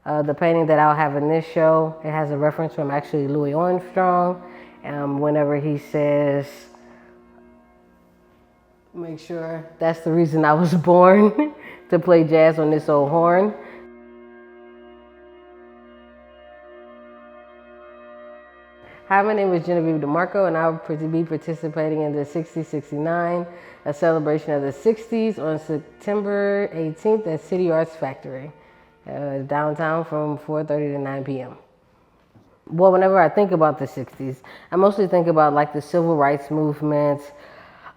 The painting that I'll have in this show, it has a reference from actually Louis Armstrong. Whenever he says, make sure that's the reason I was born, to play jazz on this old horn. Hi, my name is Geniveve Demarco, and I'll be participating in the 6069, a celebration of the 60s on September 18th at City Arts Factory, downtown from 4:30 to 9 p.m. Well, whenever I think about the 60s, I mostly think about like the civil rights movement.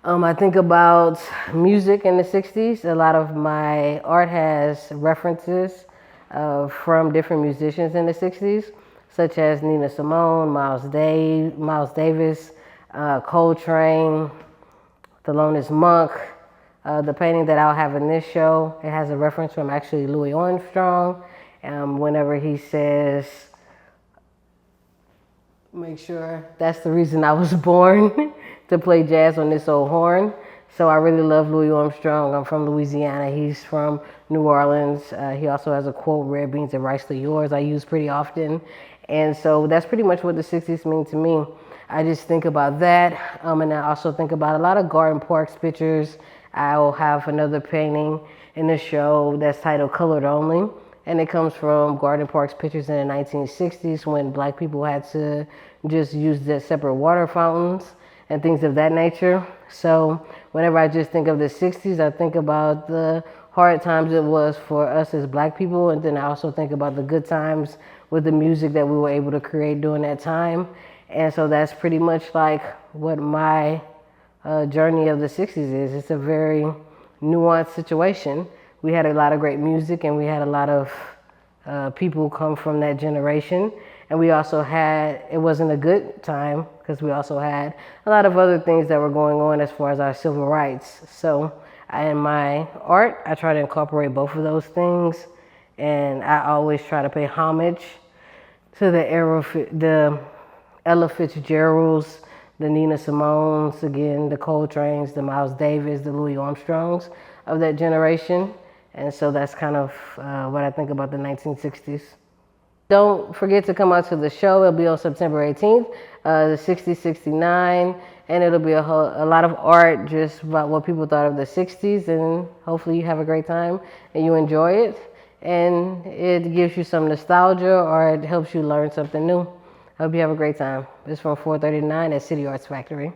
I think about music in the 60s. A lot of my art has references from different musicians in the 60s, such as Nina Simone, Miles Davis, Coltrane, Thelonious Monk. The painting that I'll have in this show, it has a reference from actually Louis Armstrong. Whenever he says, make sure that's the reason I was born, to play jazz on this old horn. So I really love Louis Armstrong. I'm from Louisiana. He's from New Orleans. He also has a quote, "Red beans and rice to yours," I use pretty often. And so that's pretty much what the 60s mean to me. I just think about that. And I also think about a lot of garden parks pictures. I'll have another painting in the show that's titled Colored Only. And it comes from garden parks pictures in the 1960s when Black people had to just use the separate water fountains and things of that nature. So whenever I just think of the 60s, I think about the hard times it was for us as Black people. And then I also think about the good times with the music that we were able to create during that time. And so that's pretty much like what my journey of the 60s is. It's a very nuanced situation. We had a lot of great music, and we had a lot of people come from that generation. And we also had, it wasn't a good time because we also had a lot of other things that were going on as far as our civil rights. So in my art, I try to incorporate both of those things. And I always try to pay homage to the Ella Fitzgeralds, the Nina Simones, again, the Coltranes, the Miles Davis, the Louis Armstrongs of that generation. And so that's kind of what I think about the 1960s. Don't forget to come out to the show. It'll be on September 18th, the 6069, and it'll be a lot of art just about what people thought of the 60s, and hopefully you have a great time and you enjoy it, and it gives you some nostalgia or it helps you learn something new. I hope you have a great time. It's from 4:30 to 9 at City Arts Factory.